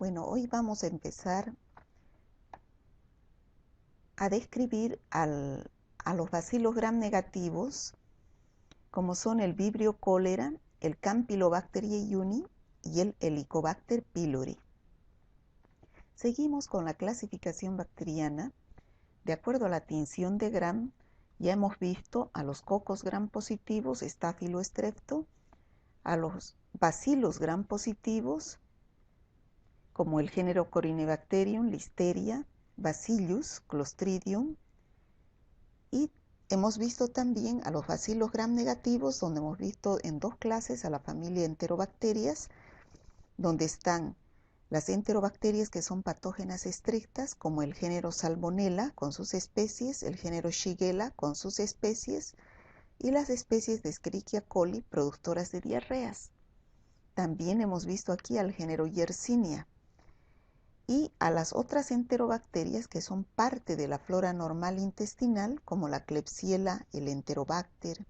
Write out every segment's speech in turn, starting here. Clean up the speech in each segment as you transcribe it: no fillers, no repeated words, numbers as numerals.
Bueno, hoy vamos a empezar a describir a los bacilos gram negativos, como son el Vibrio cholera, el Campylobacter jejuni y el Helicobacter pylori. Seguimos con la clasificación bacteriana. De acuerdo a la tinción de Gram, ya hemos visto a los cocos gram positivos, Staphylo strepto, a los bacilos gram positivos, como el género Corynebacterium, Listeria, Bacillus, Clostridium, y hemos visto también a los bacilos gram negativos, donde hemos visto en dos clases a la familia Enterobacterias, donde están las enterobacterias que son patógenas estrictas, como el género Salmonella con sus especies, el género Shigella con sus especies, y las especies de Escherichia coli productoras de diarreas. También hemos visto aquí al género Yersinia y a las otras enterobacterias que son parte de la flora normal intestinal, como la Klebsiella, el Enterobacter,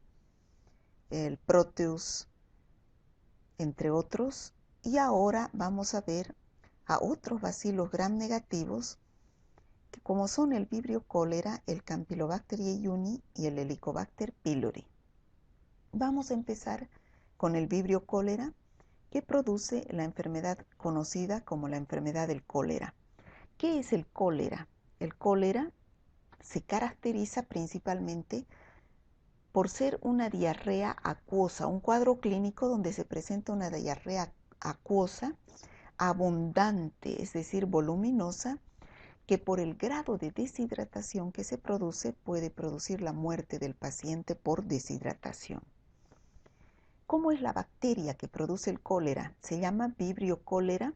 el Proteus, entre otros. Y ahora vamos a ver a otros bacilos gram negativos, que como son el Vibrio cholera, el Campylobacter jejuni y el Helicobacter pylori. Vamos a empezar con el Vibrio cholera, que produce la enfermedad conocida como la enfermedad del cólera. ¿Qué es el cólera? El cólera se caracteriza principalmente por ser una diarrea acuosa, un cuadro clínico donde se presenta una diarrea acuosa, abundante, es decir, voluminosa, que por el grado de deshidratación que se produce puede producir la muerte del paciente por deshidratación. ¿Cómo es la bacteria que produce el cólera? Se llama Vibrio cholera.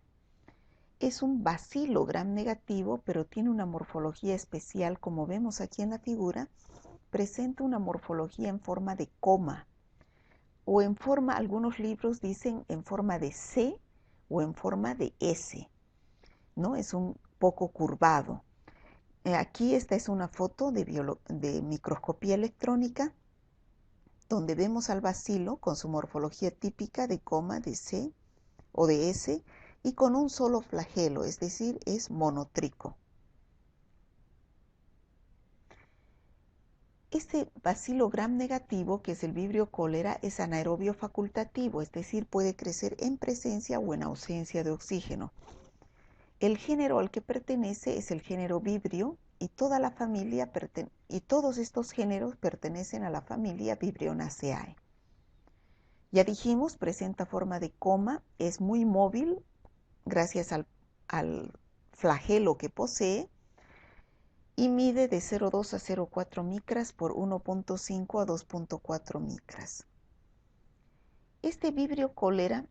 Es un bacilo gram negativo, pero tiene una morfología especial, como vemos aquí en la figura. Presenta una morfología en forma de coma, o en forma, algunos libros dicen en forma de C o en forma de S, ¿no? Es un poco curvado. Aquí esta es una foto de microscopía electrónica, donde vemos al bacilo con su morfología típica de coma, de C o de S, y con un solo flagelo, es decir, es monotrico. Este bacilo gram negativo, que es el Vibrio cholera, es anaerobio facultativo, es decir, puede crecer en presencia o en ausencia de oxígeno. El género al que pertenece es el género Vibrio, y toda la familia y todos estos géneros pertenecen a la familia Vibrionaceae. Ya dijimos, presenta forma de coma, es muy móvil gracias al flagelo que posee, y mide de 0,2 a 0,4 micras por 1,5 a 2,4 micras. Este Vibrio cholera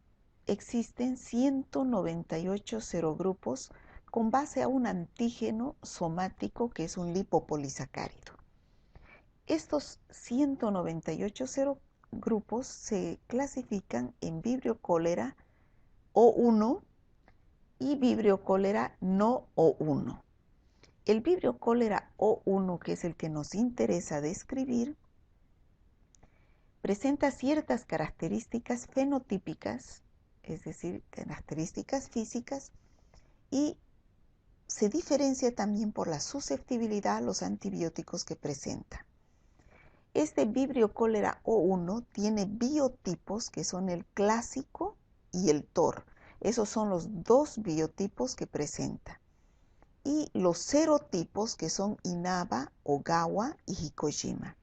existen 198 serogrupos con base a un antígeno somático que es un lipopolisacárido. Estos 198 serogrupos se clasifican en Vibrio cholera O1 y Vibrio cholera no O1. El Vibrio cholera O1, que es el que nos interesa describir, presenta ciertas características fenotípicas, es decir, características físicas, y se diferencia también por la susceptibilidad a los antibióticos que presenta. Este Vibrio cholera O1 tiene biotipos que son el clásico y el TOR. Esos son los dos biotipos que presenta. Y los serotipos que son Inaba, Ogawa y Hikojima.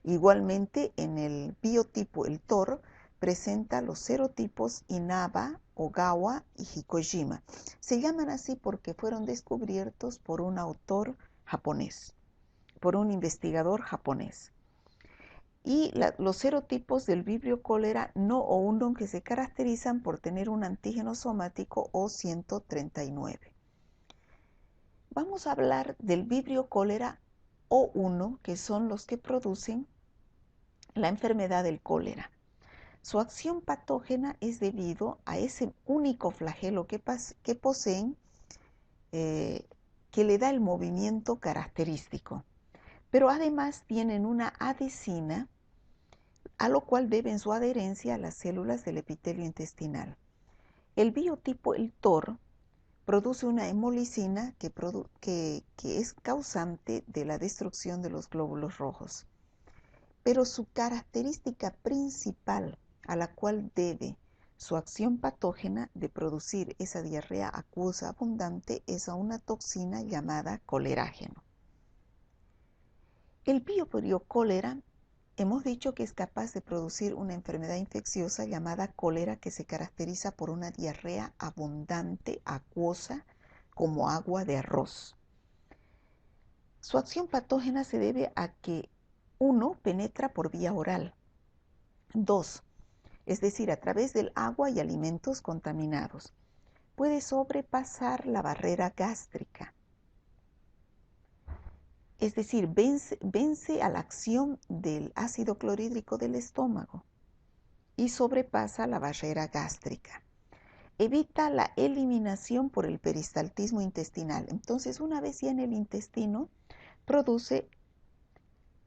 Igualmente en el biotipo, el TOR, presenta los serotipos Inaba, Ogawa y Hikojima. Se llaman así porque fueron descubiertos por un autor japonés, por un investigador japonés. Y los serotipos del Vibrio cholera no O1, que se caracterizan por tener un antígeno somático O139. Vamos a hablar del Vibrio cholera O1, que son los que producen la enfermedad del cólera. Su acción patógena es debido a ese único flagelo que poseen, que le da el movimiento característico. Pero además tienen una adhesina, a lo cual deben su adherencia a las células del epitelio intestinal. El biotipo, el TOR, produce una hemolicina que es causante de la destrucción de los glóbulos rojos. Pero su característica principal a la cual debe su acción patógena de producir esa diarrea acuosa abundante es a una toxina llamada colerágeno. El Bioporio cólera hemos dicho que es capaz de producir una enfermedad infecciosa llamada cólera que se caracteriza por una diarrea abundante, acuosa, como agua de arroz. Su acción patógena se debe a que 1. Penetra por vía oral. 2. Es decir, a través del agua y alimentos contaminados. Puede sobrepasar la barrera gástrica. Es decir, vence a la acción del ácido clorhídrico del estómago y sobrepasa la barrera gástrica. Evita la eliminación por el peristaltismo intestinal. Entonces, una vez ya en el intestino, produce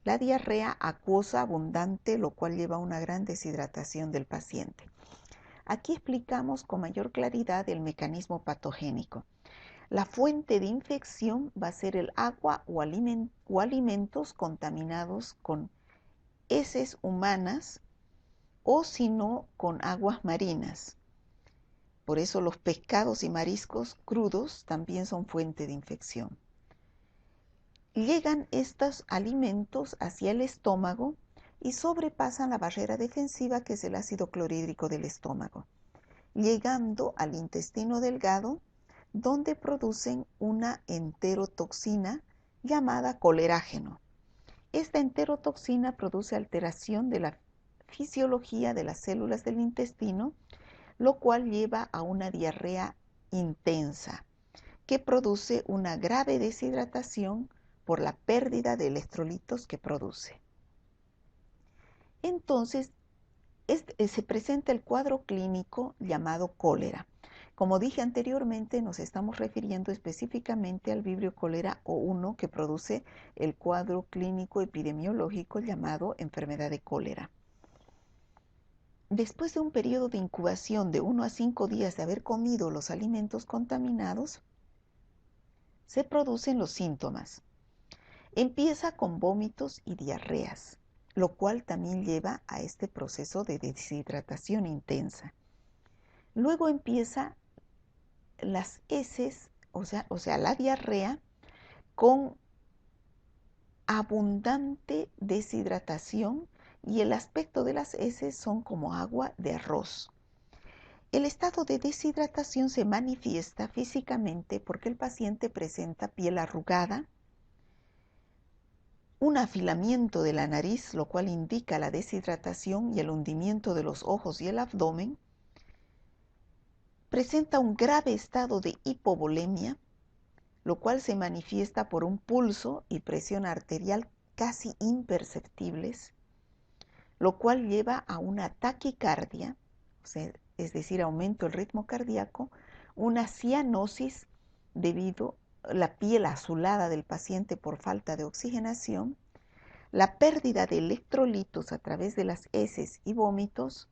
la diarrea acuosa abundante, lo cual lleva a una gran deshidratación del paciente. Aquí explicamos con mayor claridad el mecanismo patogénico. La fuente de infección va a ser el agua o alimentos contaminados con heces humanas o si no con aguas marinas. Por eso los pescados y mariscos crudos también son fuente de infección. Llegan estos alimentos hacia el estómago y sobrepasan la barrera defensiva que es el ácido clorhídrico del estómago, llegando al intestino delgado, donde producen una enterotoxina llamada colerágeno. Esta enterotoxina produce alteración de la fisiología de las células del intestino, lo cual lleva a una diarrea intensa, que produce una grave deshidratación por la pérdida de electrolitos que produce. Entonces, se presenta el cuadro clínico llamado cólera. Como dije anteriormente, nos estamos refiriendo específicamente al Vibrio cólera O1 que produce el cuadro clínico epidemiológico llamado enfermedad de cólera. Después de un periodo de incubación de 1 a 5 días de haber comido los alimentos contaminados, se producen los síntomas. Empieza con vómitos y diarreas, lo cual también lleva a este proceso de deshidratación intensa. Luego empieza las heces, o sea, la diarrea con abundante deshidratación y el aspecto de las heces son como agua de arroz. El estado de deshidratación se manifiesta físicamente porque el paciente presenta piel arrugada, un afilamiento de la nariz, lo cual indica la deshidratación y el hundimiento de los ojos y el abdomen. Presenta un grave estado de hipovolemia, lo cual se manifiesta por un pulso y presión arterial casi imperceptibles, lo cual lleva a una taquicardia, es decir, aumento del ritmo cardíaco, una cianosis debido a la piel azulada del paciente por falta de oxigenación, la pérdida de electrolitos a través de las heces y vómitos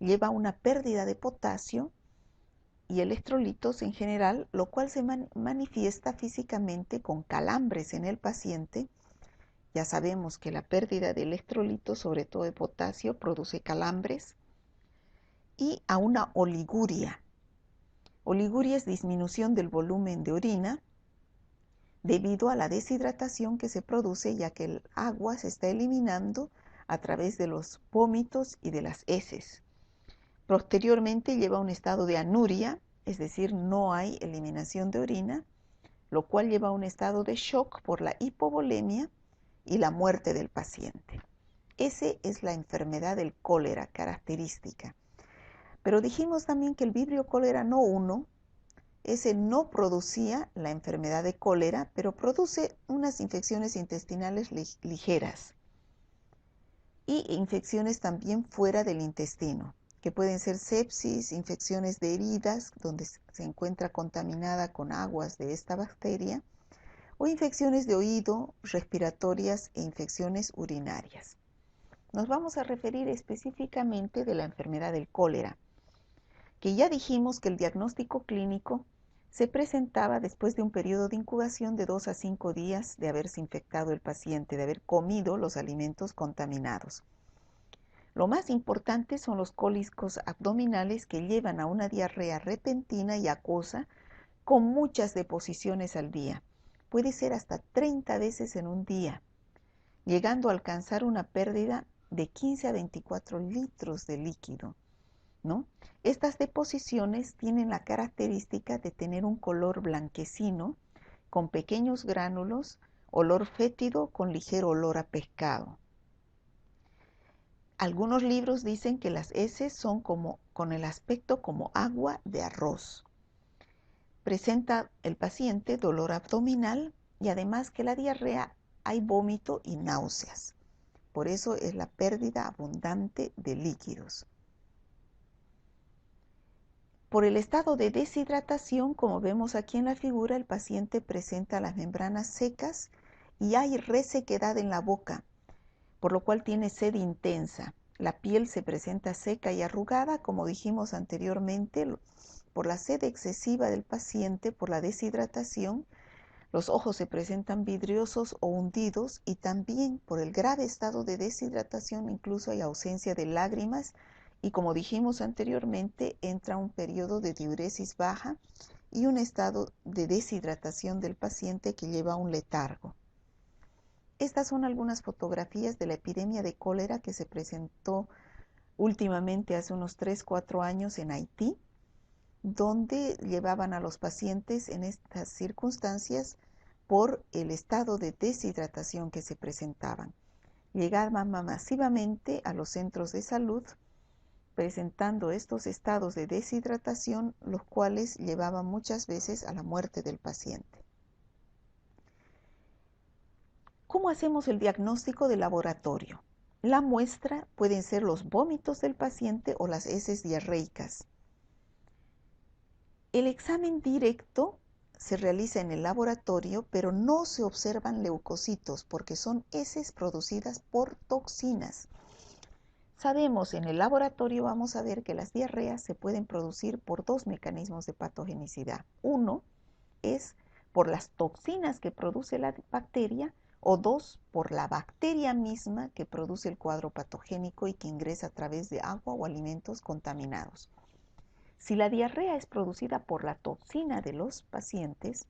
lleva a una pérdida de potasio y electrolitos en general, lo cual se manifiesta físicamente con calambres en el paciente. Ya sabemos que la pérdida de electrolitos, sobre todo de potasio, produce calambres y a una oliguria. Oliguria es disminución del volumen de orina debido a la deshidratación que se produce ya que el agua se está eliminando a través de los vómitos y de las heces. Posteriormente lleva a un estado de anuria, es decir, no hay eliminación de orina, lo cual lleva a un estado de shock por la hipovolemia y la muerte del paciente. Esa es la enfermedad del cólera característica. Pero dijimos también que el Vibrio cólera no 1, ese no producía la enfermedad de cólera, pero produce unas infecciones intestinales ligeras y infecciones también fuera del intestino, que pueden ser sepsis, infecciones de heridas, donde se encuentra contaminada con aguas de esta bacteria, o infecciones de oído, respiratorias e infecciones urinarias. Nos vamos a referir específicamente de la enfermedad del cólera, que ya dijimos que el diagnóstico clínico se presentaba después de un periodo de incubación de 2 a 5 días de haberse infectado el paciente, de haber comido los alimentos contaminados. Lo más importante son los cólicos abdominales que llevan a una diarrea repentina y acuosa con muchas deposiciones al día. Puede ser hasta 30 veces en un día, llegando a alcanzar una pérdida de 15 a 24 litros de líquido, ¿no? Estas deposiciones tienen la característica de tener un color blanquecino, con pequeños gránulos, olor fétido con ligero olor a pescado. Algunos libros dicen que las heces son con el aspecto como agua de arroz. Presenta el paciente dolor abdominal y además que la diarrea hay vómito y náuseas. Por eso es la pérdida abundante de líquidos. Por el estado de deshidratación, como vemos aquí en la figura, el paciente presenta las membranas secas y hay resequedad en la boca, por lo cual tiene sed intensa. La piel se presenta seca y arrugada, como dijimos anteriormente, por la sed excesiva del paciente, por la deshidratación. Los ojos se presentan vidriosos o hundidos y también por el grave estado de deshidratación incluso hay ausencia de lágrimas y como dijimos anteriormente entra un periodo de diuresis baja y un estado de deshidratación del paciente que lleva a un letargo. Estas son algunas fotografías de la epidemia de cólera que se presentó últimamente hace unos 3-4 años en Haití, donde llevaban a los pacientes en estas circunstancias por el estado de deshidratación que se presentaban. Llegaban masivamente a los centros de salud presentando estos estados de deshidratación, los cuales llevaban muchas veces a la muerte del paciente. ¿Cómo hacemos el diagnóstico de laboratorio? La muestra pueden ser los vómitos del paciente o las heces diarreicas. El examen directo se realiza en el laboratorio, pero no se observan leucocitos porque son heces producidas por toxinas. Sabemos en el laboratorio, vamos a ver que las diarreas se pueden producir por dos mecanismos de patogenicidad. Uno es por las toxinas que produce la bacteria o dos, por la bacteria misma que produce el cuadro patogénico y que ingresa a través de agua o alimentos contaminados. Si la diarrea es producida por la toxina de los pacientes,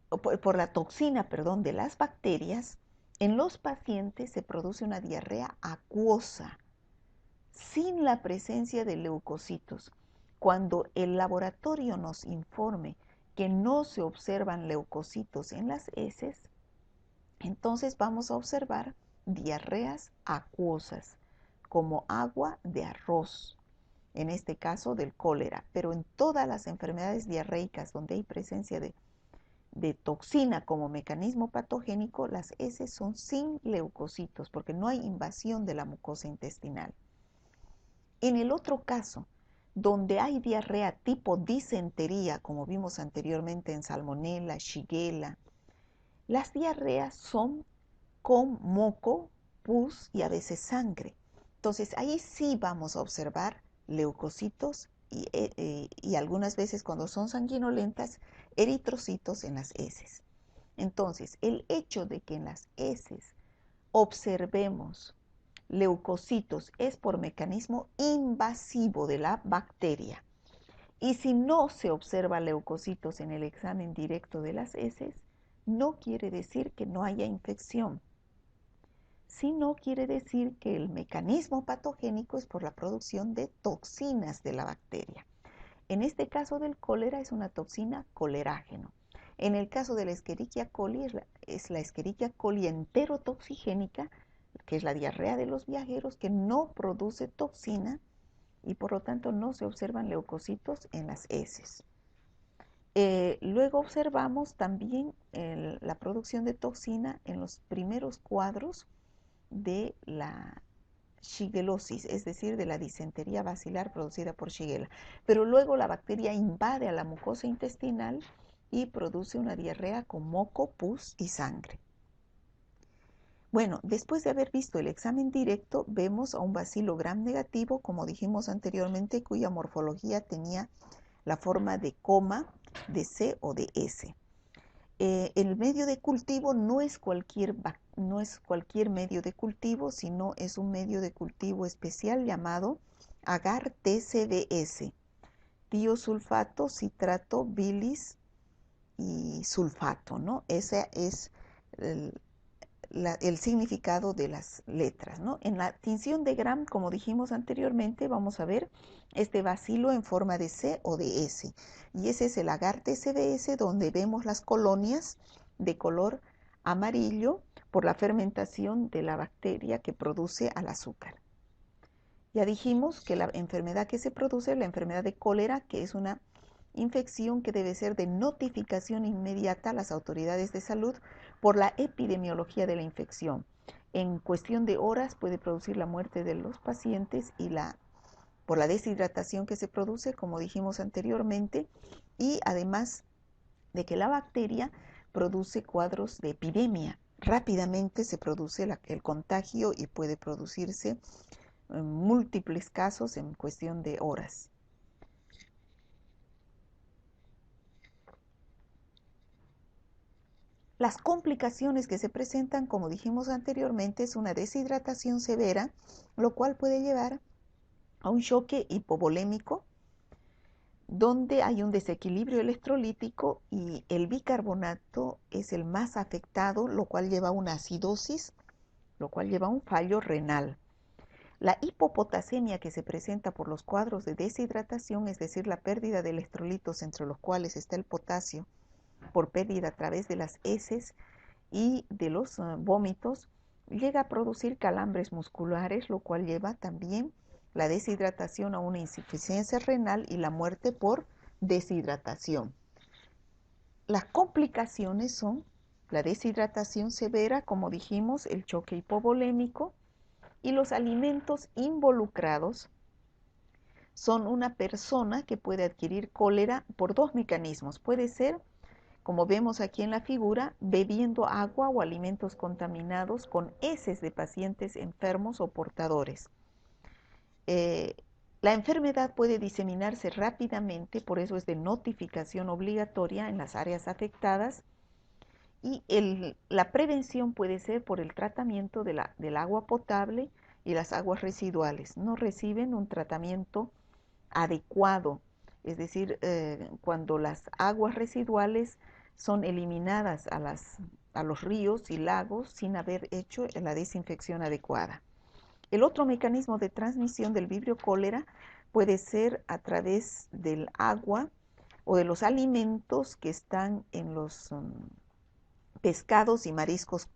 o por la toxina, perdón, de las bacterias, en los pacientes se produce una diarrea acuosa, sin la presencia de leucocitos. Cuando el laboratorio nos informe que no se observan leucocitos en las heces, entonces vamos a observar diarreas acuosas, como agua de arroz, en este caso del cólera, pero en todas las enfermedades diarreicas donde hay presencia de toxina como mecanismo patogénico, las heces son sin leucocitos porque no hay invasión de la mucosa intestinal. En el otro caso, donde hay diarrea tipo disentería, como vimos anteriormente en Salmonella, Shigella, las diarreas son con moco, pus y a veces sangre. Entonces ahí sí vamos a observar leucocitos y algunas veces cuando son sanguinolentas, eritrocitos en las heces. Entonces, el hecho de que en las heces observemos leucocitos es por mecanismo invasivo de la bacteria. Y si no se observa leucocitos en el examen directo de las heces, no quiere decir que no haya infección, sino quiere decir que el mecanismo patogénico es por la producción de toxinas de la bacteria. En este caso del cólera es una toxina colerágeno. En el caso de la Escherichia coli es la Escherichia coli enterotoxigénica, que es la diarrea de los viajeros, que no produce toxina y por lo tanto no se observan leucocitos en las heces. Luego observamos también la producción de toxina en los primeros cuadros de la shigellosis, es decir, de la disentería bacilar producida por Shigella. Pero luego la bacteria invade a la mucosa intestinal y produce una diarrea con moco, pus y sangre. Bueno, después de haber visto el examen directo, vemos a un bacilo gram negativo, como dijimos anteriormente, cuya morfología tenía la forma de coma, de C o de S. El medio de cultivo no es cualquier medio de cultivo, sino es un medio de cultivo especial llamado agar TCBS, tiosulfato, citrato, bilis y sulfato, ¿no? Ese es el significado de las letras, ¿no? En la tinción de Gram, como dijimos anteriormente, vamos a ver este bacilo en forma de C o de S. Y ese es el agar TCBS, donde vemos las colonias de color amarillo por la fermentación de la bacteria que produce al azúcar. Ya dijimos que la enfermedad que se produce es la enfermedad de cólera, que es una infección que debe ser de notificación inmediata a las autoridades de salud por la epidemiología de la infección. En cuestión de horas puede producir la muerte de los pacientes y por la deshidratación que se produce, como dijimos anteriormente, y además de que la bacteria produce cuadros de epidemia. Rápidamente se produce el contagio y puede producirse en múltiples casos en cuestión de horas. Las complicaciones que se presentan, como dijimos anteriormente, es una deshidratación severa, lo cual puede llevar a un choque hipovolémico, donde hay un desequilibrio electrolítico y el bicarbonato es el más afectado, lo cual lleva a una acidosis, lo cual lleva a un fallo renal. La hipopotasemia que se presenta por los cuadros de deshidratación, es decir, la pérdida de electrolitos entre los cuales está el potasio, por pérdida a través de las heces y de los vómitos, llega a producir calambres musculares, lo cual lleva también la deshidratación a una insuficiencia renal y la muerte por deshidratación. Las complicaciones son la deshidratación severa, como dijimos, el choque hipovolémico, y los alimentos involucrados son una persona que puede adquirir cólera por dos mecanismos. Puede ser, como vemos aquí en la figura, bebiendo agua o alimentos contaminados con heces de pacientes enfermos o portadores. La enfermedad puede diseminarse rápidamente, por eso es de notificación obligatoria en las áreas afectadas, y la prevención puede ser por el tratamiento del agua potable y las aguas residuales. No reciben un tratamiento adecuado, es decir, cuando las aguas residuales son eliminadas a los ríos y lagos sin haber hecho la desinfección adecuada. El otro mecanismo de transmisión del vibrio cólera puede ser a través del agua o de los alimentos que están en los pescados y mariscos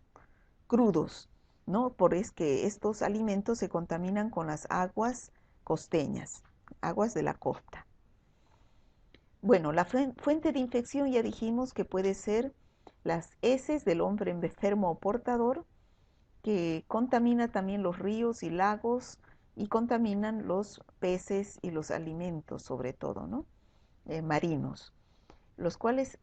crudos, ¿no? Por es que estos alimentos se contaminan con las aguas costeñas, aguas de la costa. Bueno, la fuente de infección ya dijimos que puede ser las heces del hombre enfermo o portador, que contamina también los ríos y lagos y contaminan los peces y los alimentos, sobre todo, ¿no? Marinos, los cuales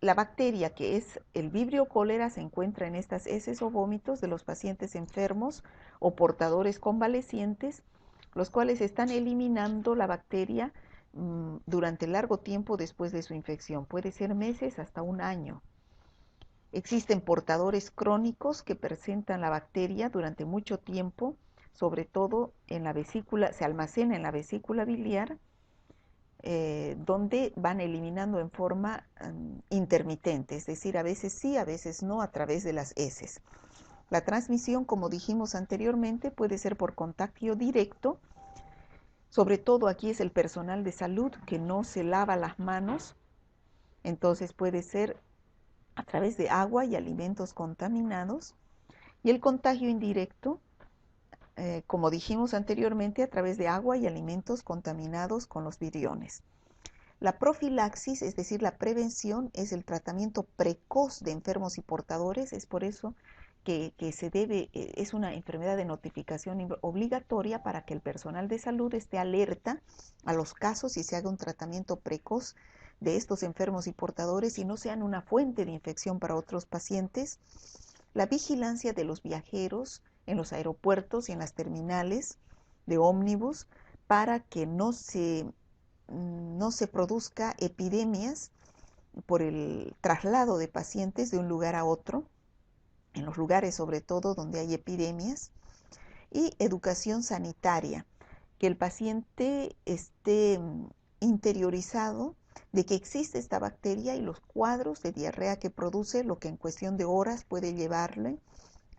la bacteria que es el vibrio cólera se encuentra en estas heces o vómitos de los pacientes enfermos o portadores convalecientes, los cuales están eliminando la bacteria durante largo tiempo después de su infección. Puede ser meses hasta un año. Existen portadores crónicos que presentan la bacteria durante mucho tiempo, sobre todo en la vesícula, se almacena en la vesícula biliar, donde van eliminando en forma intermitente, es decir, a veces sí, a veces no, a través de las heces. La transmisión, como dijimos anteriormente, puede ser por contacto directo, sobre todo aquí es el personal de salud que no se lava las manos, entonces puede ser a través de agua y alimentos contaminados, y el contagio indirecto, como dijimos anteriormente, a través de agua y alimentos contaminados con los viriones. La profilaxis, es decir, la prevención, es el tratamiento precoz de enfermos y portadores, es por eso que es una enfermedad de notificación obligatoria para que el personal de salud esté alerta a los casos y se haga un tratamiento precoz de estos enfermos y portadores y no sean una fuente de infección para otros pacientes. La vigilancia de los viajeros en los aeropuertos y en las terminales de ómnibus para que no se produzca epidemias por el traslado de pacientes de un lugar a otro, en los lugares sobre todo donde hay epidemias, y educación sanitaria, que el paciente esté interiorizado de que existe esta bacteria y los cuadros de diarrea que produce, lo que en cuestión de horas puede llevarle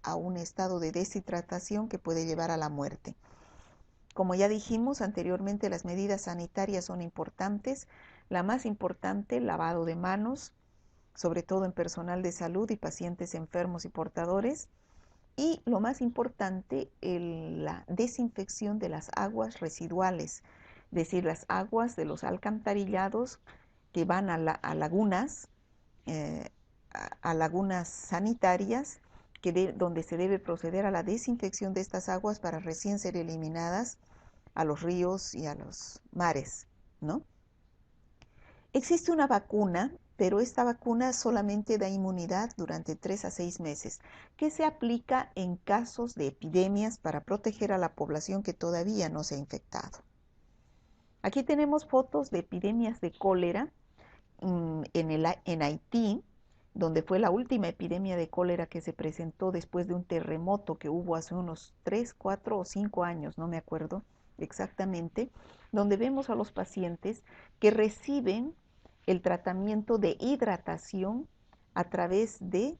a un estado de deshidratación que puede llevar a la muerte. Como ya dijimos anteriormente, las medidas sanitarias son importantes. La más importante, lavado de manos, sobre todo en personal de salud y pacientes enfermos y portadores. Y lo más importante, la desinfección de las aguas residuales, es decir, las aguas de los alcantarillados que van a lagunas, a lagunas sanitarias, donde se debe proceder a la desinfección de estas aguas para recién ser eliminadas a los ríos y a los mares, ¿no? Existe una vacuna, pero esta vacuna solamente da inmunidad durante 3 a 6 meses, que se aplica en casos de epidemias para proteger a la población que todavía no se ha infectado. Aquí tenemos fotos de epidemias de cólera en Haití, donde fue la última epidemia de cólera que se presentó después de un terremoto que hubo hace unos 3, 4 o 5 años, no me acuerdo exactamente, donde vemos a los pacientes que reciben el tratamiento de hidratación a través de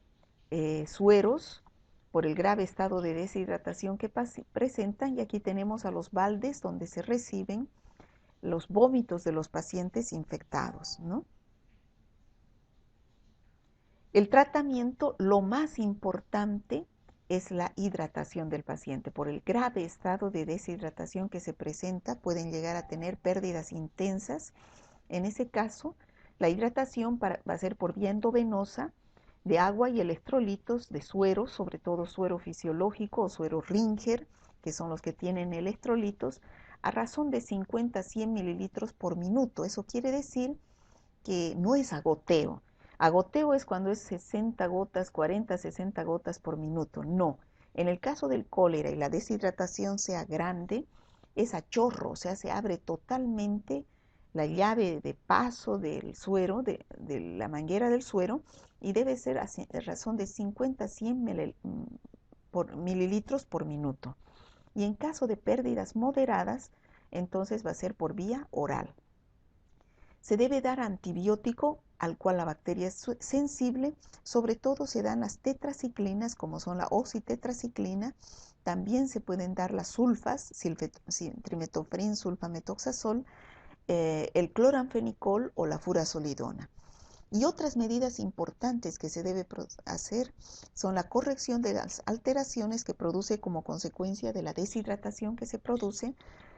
sueros por el grave estado de deshidratación que presentan, y aquí tenemos a los baldes donde se reciben los vómitos de los pacientes infectados, ¿no? El tratamiento, lo más importante, es la hidratación del paciente. Por el grave estado de deshidratación que se presenta, pueden llegar a tener pérdidas intensas. En ese caso, la hidratación va a ser por vía endovenosa de agua y electrolitos de suero, sobre todo suero fisiológico o suero Ringer, que son los que tienen electrolitos, a razón de 50 a 100 mililitros por minuto. Eso quiere decir que no es a goteo. A goteo es cuando es 60 gotas, 40, 60 gotas por minuto. No. En el caso del cólera y la deshidratación sea grande, es a chorro, o sea, se abre totalmente la llave de paso del suero, de la manguera del suero, y debe ser a razón de 50 a 100 mililitros por minuto. Y en caso de pérdidas moderadas, entonces va a ser por vía oral. Se debe dar antibiótico al cual la bacteria es sensible, sobre todo se dan las tetraciclinas como son la oxitetraciclina, también se pueden dar las sulfas, trimetoprim, sulfametoxazol, el cloranfenicol o la furazolidona. Y otras medidas importantes que se debe hacer son la corrección de las alteraciones que produce como consecuencia de la deshidratación que se produce,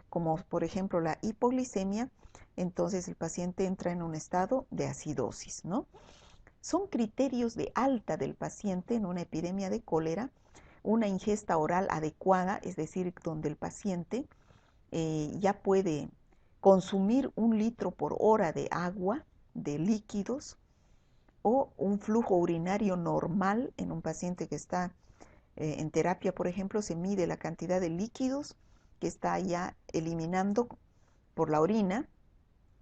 como por ejemplo la hipoglicemia. Entonces el paciente entra en un estado de acidosis, ¿no? Son criterios de alta del paciente en una epidemia de cólera, una ingesta oral adecuada, es decir, donde el paciente ya puede consumir 1 litro por hora de agua, de líquidos, o un flujo urinario normal en un paciente que está en terapia, por ejemplo, se mide la cantidad de líquidos que está ya eliminando por la orina,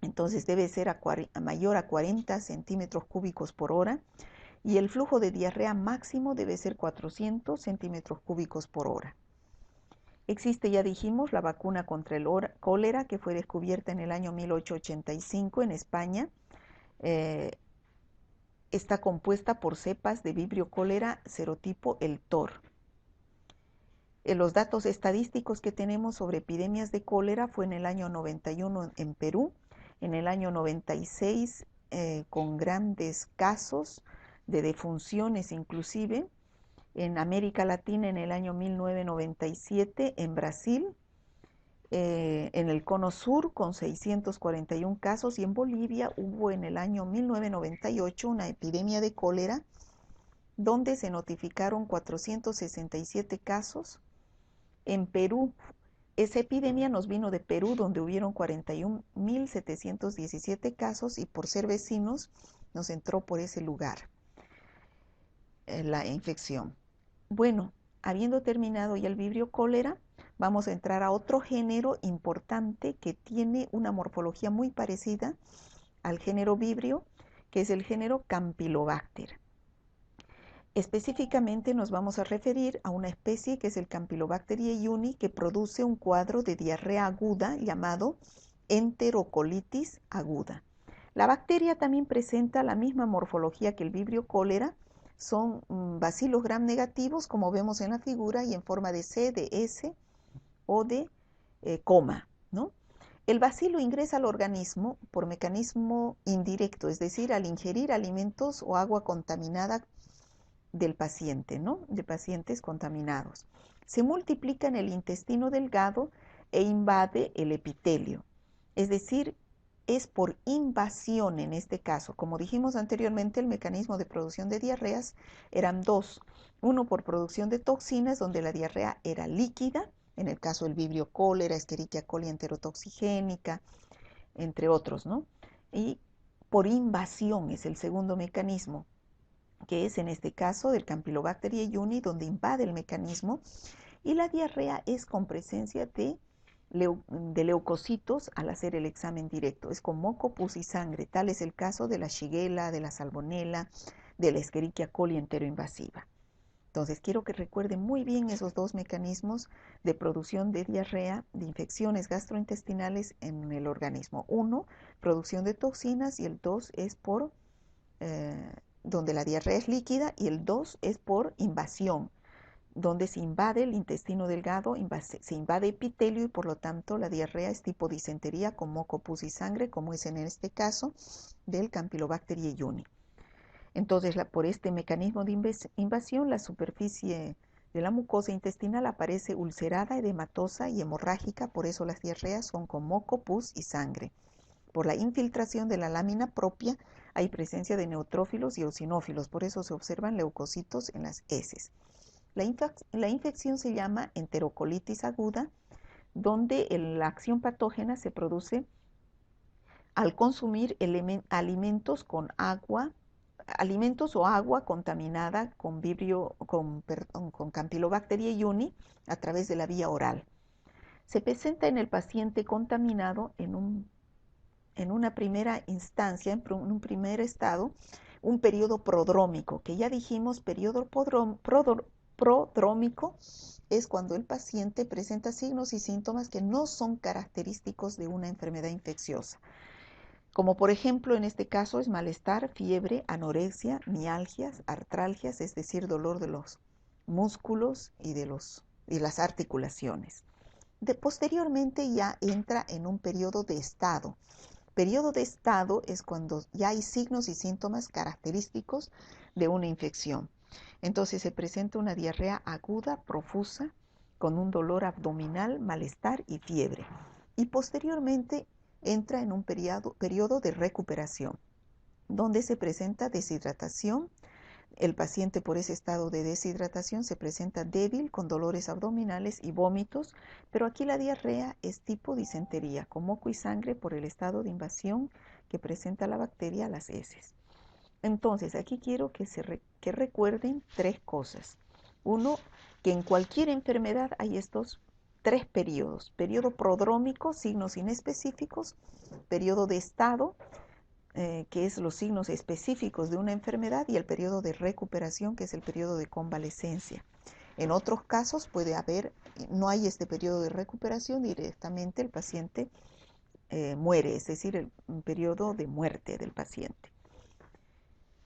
entonces debe ser mayor a 40 centímetros cúbicos por hora, y el flujo de diarrea máximo debe ser 400 centímetros cúbicos por hora. Existe, ya dijimos, la vacuna contra el cólera que fue descubierta en el año 1885 en España. Está compuesta por cepas de Vibrio cólera serotipo el TOR. Los datos estadísticos que tenemos sobre epidemias de cólera fue en el año 91 en Perú, en el año 96 con grandes casos de defunciones inclusive, en América Latina en el año 1997 en Brasil, en el Cono Sur con 641 casos, y en Bolivia hubo en el año 1998 una epidemia de cólera donde se notificaron 467 casos. En Perú, esa epidemia nos vino de Perú, donde hubieron 41.717 casos, y por ser vecinos nos entró por ese lugar la infección. Bueno, habiendo terminado ya el vibrio cólera, vamos a entrar a otro género importante que tiene una morfología muy parecida al género Vibrio, que es el género Campylobacter. Específicamente nos vamos a referir a una especie que es el Campylobacter jejuni, que produce un cuadro de diarrea aguda llamado enterocolitis aguda. La bacteria también presenta la misma morfología que el Vibrio cólera. Son bacilos gram negativos, como vemos en la figura, y en forma de C, de S o de coma, ¿no? El bacilo ingresa al organismo por mecanismo indirecto, es decir, al ingerir alimentos o agua contaminada del paciente, ¿no? De pacientes contaminados. Se multiplica en el intestino delgado e invade el epitelio. Es decir, es por invasión en este caso. Como dijimos anteriormente, el mecanismo de producción de diarreas eran dos. Uno por producción de toxinas, donde la diarrea era líquida, en el caso del Vibrio cólera, Escherichia coli enterotoxigénica, entre otros, ¿no? Y por invasión es el segundo mecanismo, que es en este caso del Campylobacter jejuni, donde invade el mecanismo, y la diarrea es con presencia de leucocitos al hacer el examen directo. Es con moco, pus y sangre. Tal es el caso de la Shigella, de la Salmonella, de la Escherichia coli enteroinvasiva. Entonces, quiero que recuerden muy bien esos dos mecanismos de producción de diarrea, de infecciones gastrointestinales en el organismo. Uno, producción de toxinas, y el dos es por donde la diarrea es líquida, y el 2 es por invasión, donde se invade el intestino delgado, se invade epitelio, y por lo tanto la diarrea es tipo disentería con moco, pus y sangre, como es en este caso del Campylobacter jejuni. Entonces, por este mecanismo de invasión, la superficie de la mucosa intestinal aparece ulcerada, edematosa y hemorrágica. Por eso las diarreas son con moco, pus y sangre. Por la infiltración de la lámina propia hay presencia de neutrófilos y eosinófilos, por eso se observan leucocitos en las heces. La infección se llama enterocolitis aguda, donde la acción patógena se produce al consumir alimentos con agua, alimentos o agua contaminada con Campylobacter jejuni a través de la vía oral. Se presenta en el paciente contaminado en una primera instancia, en un primer estado, un periodo prodrómico, que ya dijimos, periodo prodrómico es cuando el paciente presenta signos y síntomas que no son característicos de una enfermedad infecciosa. Como por ejemplo, en este caso es malestar, fiebre, anorexia, mialgias, artralgias, es decir, dolor de los músculos y de las articulaciones. Posteriormente ya entra en un periodo de estado. Periodo de estado es cuando ya hay signos y síntomas característicos de una infección. Entonces se presenta una diarrea aguda, profusa, con un dolor abdominal, malestar y fiebre. Y posteriormente entra en un periodo de recuperación, donde se presenta deshidratación. El paciente, por ese estado de deshidratación, se presenta débil, con dolores abdominales y vómitos, pero aquí la diarrea es tipo disentería, con moco y sangre por el estado de invasión que presenta la bacteria a las heces. Entonces, aquí quiero que recuerden tres cosas. Uno, que en cualquier enfermedad hay estos tres periodos: periodo prodrómico, signos inespecíficos; periodo de estado, que es los signos específicos de una enfermedad; y el periodo de recuperación, que es el periodo de convalecencia. En otros casos no hay este periodo de recuperación, y directamente el paciente muere, es decir, un periodo de muerte del paciente.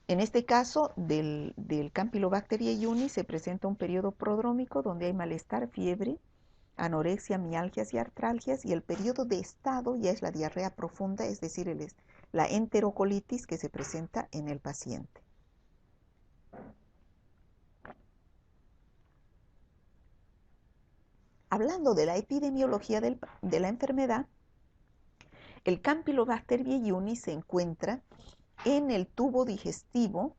En este caso del Campylobacter jejuni se presenta un periodo prodrómico donde hay malestar, fiebre, anorexia, mialgias y artralgias, y el periodo de estado ya es la diarrea profunda, es decir, la enterocolitis que se presenta en el paciente. Hablando de la epidemiología de la enfermedad, el Campylobacter jejuni se encuentra en el tubo digestivo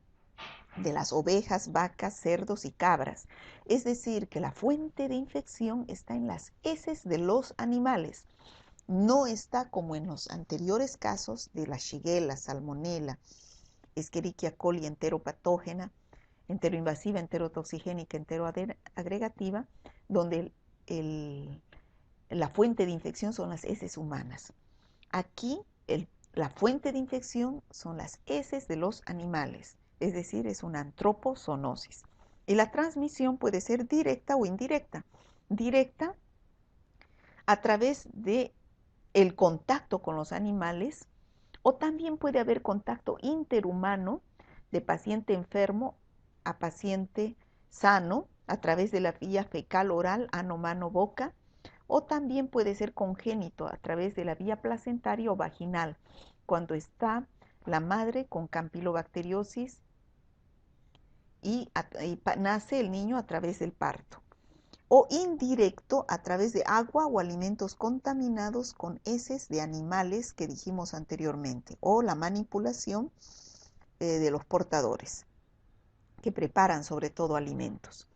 de las ovejas, vacas, cerdos y cabras. Es decir, que la fuente de infección está en las heces de los animales. No está como en los anteriores casos de la Shigella, Salmonella, Escherichia coli enteropatógena, enteroinvasiva, enterotoxigénica, enteroagregativa, donde la fuente de infección son las heces humanas. Aquí la fuente de infección son las heces de los animales, es decir, es una antropozoonosis. Y la transmisión puede ser directa o indirecta. Directa a través de el contacto con los animales, o también puede haber contacto interhumano de paciente enfermo a paciente sano a través de la vía fecal oral, ano, mano, boca, o también puede ser congénito a través de la vía placentaria o vaginal, cuando está la madre con campilobacteriosis y nace el niño a través del parto. O indirecto a través de agua o alimentos contaminados con heces de animales que dijimos anteriormente, o la manipulación de los portadores, que preparan sobre todo alimentos.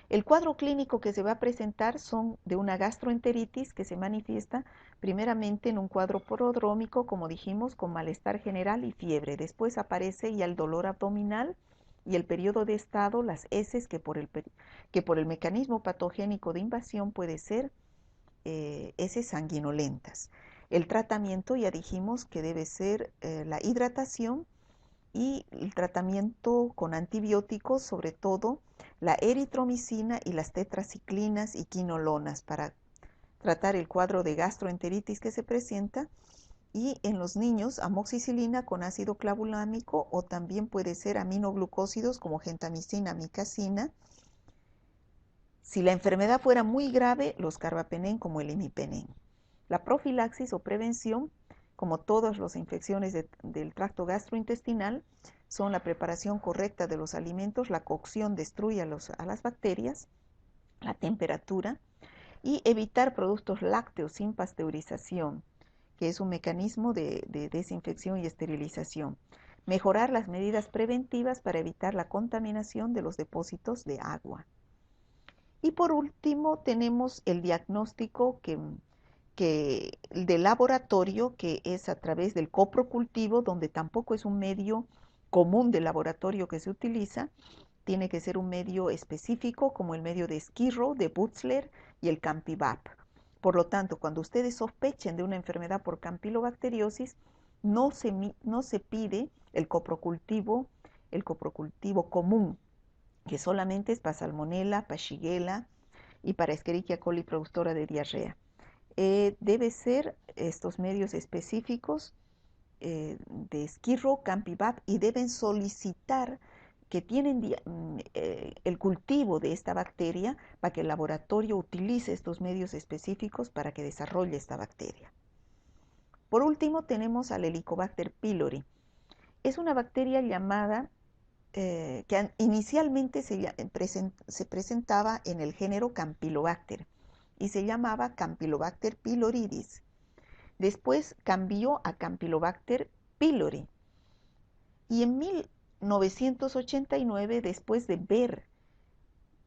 El cuadro clínico que se va a presentar son de una gastroenteritis que se manifiesta primeramente en un cuadro prodrómico, como dijimos, con malestar general y fiebre. Después aparece ya el dolor abdominal y el periodo de estado, las heces que por el mecanismo patogénico de invasión puede ser heces sanguinolentas. El tratamiento ya dijimos que debe ser la hidratación y el tratamiento con antibióticos, sobre todo la eritromicina y las tetraciclinas y quinolonas para tratar el cuadro de gastroenteritis que se presenta, y en los niños amoxicilina con ácido clavulámico, o también puede ser aminoglucósidos como gentamicina, amicacina. Si la enfermedad fuera muy grave, los carbapenén como el imipenem. La profilaxis o prevención, como todas las infecciones del tracto gastrointestinal, son la preparación correcta de los alimentos, la cocción destruye a las bacterias, la temperatura, y evitar productos lácteos sin pasteurización, que es un mecanismo de desinfección y esterilización. Mejorar las medidas preventivas para evitar la contaminación de los depósitos de agua. Y por último tenemos el diagnóstico de laboratorio, que es a través del coprocultivo, donde tampoco es un medio común de laboratorio que se utiliza. Tiene que ser un medio específico, como el medio de Esquirro, de Butzler y el Campivap. Por lo tanto, cuando ustedes sospechen de una enfermedad por campilobacteriosis, no se pide el coprocultivo común, que solamente es para Salmonella, para Shigella y para Escherichia coli productora de diarrea. Debe ser estos medios específicos de Esquirro, Campivap, y deben solicitar que tienen el cultivo de esta bacteria para que el laboratorio utilice estos medios específicos para que desarrolle esta bacteria. Por último, tenemos al Helicobacter pylori. Es una bacteria llamada que inicialmente se presentaba en el género Campylobacter y se llamaba Campylobacter pyloridis. Después cambió a Campylobacter pylori. Y en 1989, después de ver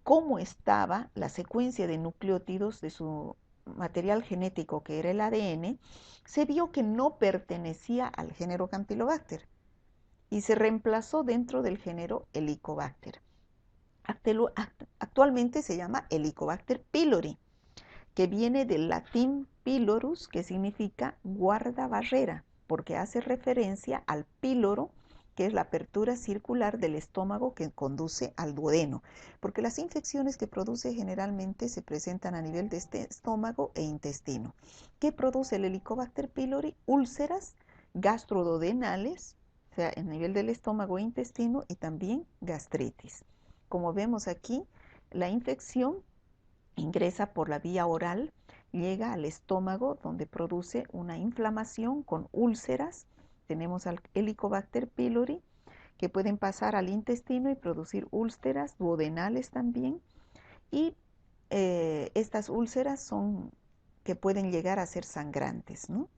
cómo estaba la secuencia de nucleótidos de su material genético, que era el ADN, se vio que no pertenecía al género Campylobacter y se reemplazó dentro del género Helicobacter. Actualmente se llama Helicobacter pylori, que viene del latín pylorus, que significa guardabarrera, porque hace referencia al píloro, que es la apertura circular del estómago que conduce al duodeno, porque las infecciones que produce generalmente se presentan a nivel de estómago e intestino. ¿Qué produce el Helicobacter pylori? Úlceras gastroduodenales, o sea, a nivel del estómago e intestino, y también gastritis. Como vemos aquí, la infección ingresa por la vía oral, llega al estómago, donde produce una inflamación con úlceras. Tenemos al Helicobacter pylori, que pueden pasar al intestino y producir úlceras duodenales también. Y estas úlceras son que pueden llegar a ser sangrantes, ¿no?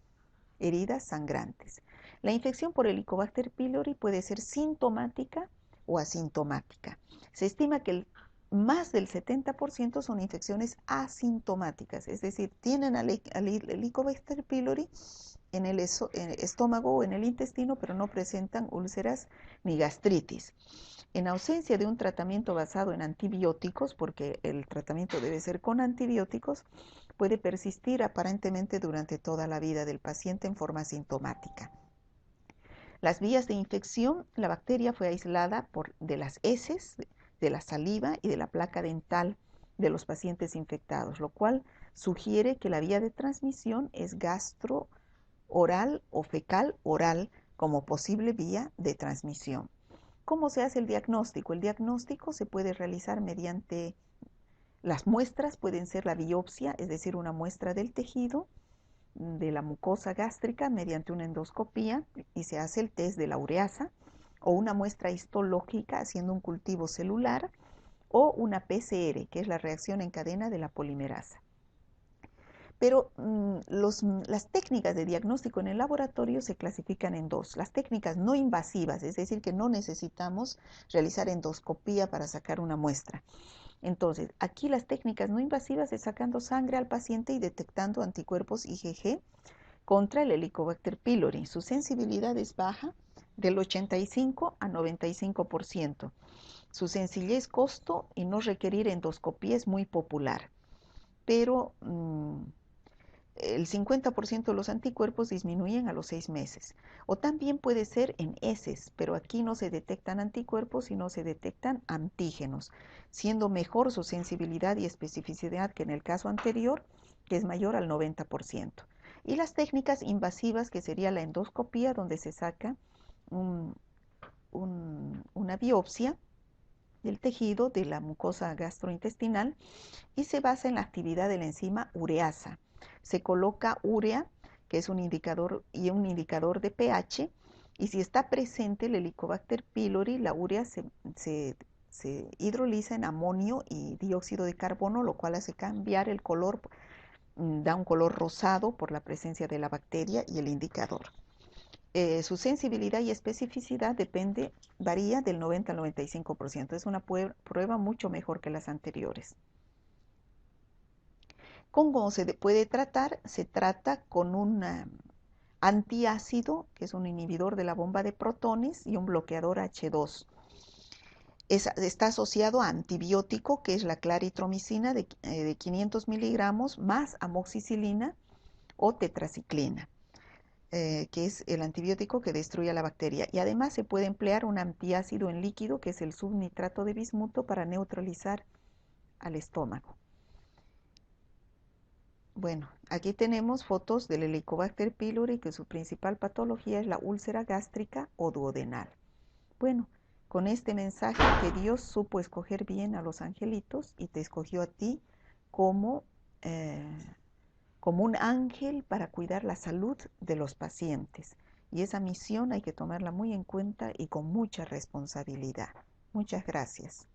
Heridas sangrantes. La infección por Helicobacter pylori puede ser sintomática o asintomática. Se estima que el más del 70% son infecciones asintomáticas, es decir, tienen al Helicobacter pylori en el estómago o en el intestino, pero no presentan úlceras ni gastritis. En ausencia de un tratamiento basado en antibióticos, porque el tratamiento debe ser con antibióticos, puede persistir aparentemente durante toda la vida del paciente en forma asintomática. Las vías de infección, la bacteria fue aislada de las heces, de la saliva y de la placa dental de los pacientes infectados, lo cual sugiere que la vía de transmisión es gastrooral o fecal oral como posible vía de transmisión. ¿Cómo se hace el diagnóstico? El diagnóstico se puede realizar mediante las muestras, pueden ser la biopsia, es decir, una muestra del tejido de la mucosa gástrica mediante una endoscopía y se hace el test de la ureasa, o una muestra histológica haciendo un cultivo celular, o una PCR, que es la reacción en cadena de la polimerasa. Pero las técnicas de diagnóstico en el laboratorio se clasifican en dos. Las técnicas no invasivas, es decir, que no necesitamos realizar endoscopía para sacar una muestra. Entonces, aquí las técnicas no invasivas es sacando sangre al paciente y detectando anticuerpos IgG contra el Helicobacter pylori. Su sensibilidad es baja, del 85 a 95%. Su sencillez, costo y no requerir endoscopía es muy popular, pero el 50% de los anticuerpos disminuyen a los 6 meses. O también puede ser en heces, pero aquí no se detectan anticuerpos, sino se detectan antígenos, siendo mejor su sensibilidad y especificidad que en el caso anterior, que es mayor al 90%. Y las técnicas invasivas, que sería la endoscopía, donde se saca una biopsia del tejido de la mucosa gastrointestinal y se basa en la actividad de la enzima ureasa. Se coloca urea, que es un indicador de pH, y si está presente el Helicobacter pylori, la urea se hidroliza en amonio y dióxido de carbono, lo cual hace cambiar el color, da un color rosado por la presencia de la bacteria y el indicador. Su sensibilidad y especificidad varía del 90 al 95%. Es una prueba mucho mejor que las anteriores. ¿Cómo se puede tratar? Se trata con un antiácido, que es un inhibidor de la bomba de protones, y un bloqueador H2. Está asociado a antibiótico, que es la claritromicina de 500 miligramos, más amoxicilina o tetraciclina, que es el antibiótico que destruye a la bacteria. Y además se puede emplear un antiácido en líquido, que es el subnitrato de bismuto, para neutralizar al estómago. Bueno, aquí tenemos fotos del Helicobacter pylori, que su principal patología es la úlcera gástrica o duodenal. Bueno, con este mensaje que Dios supo escoger bien a los angelitos y te escogió a ti como, como un ángel para cuidar la salud de los pacientes. Y esa misión hay que tomarla muy en cuenta y con mucha responsabilidad. Muchas gracias.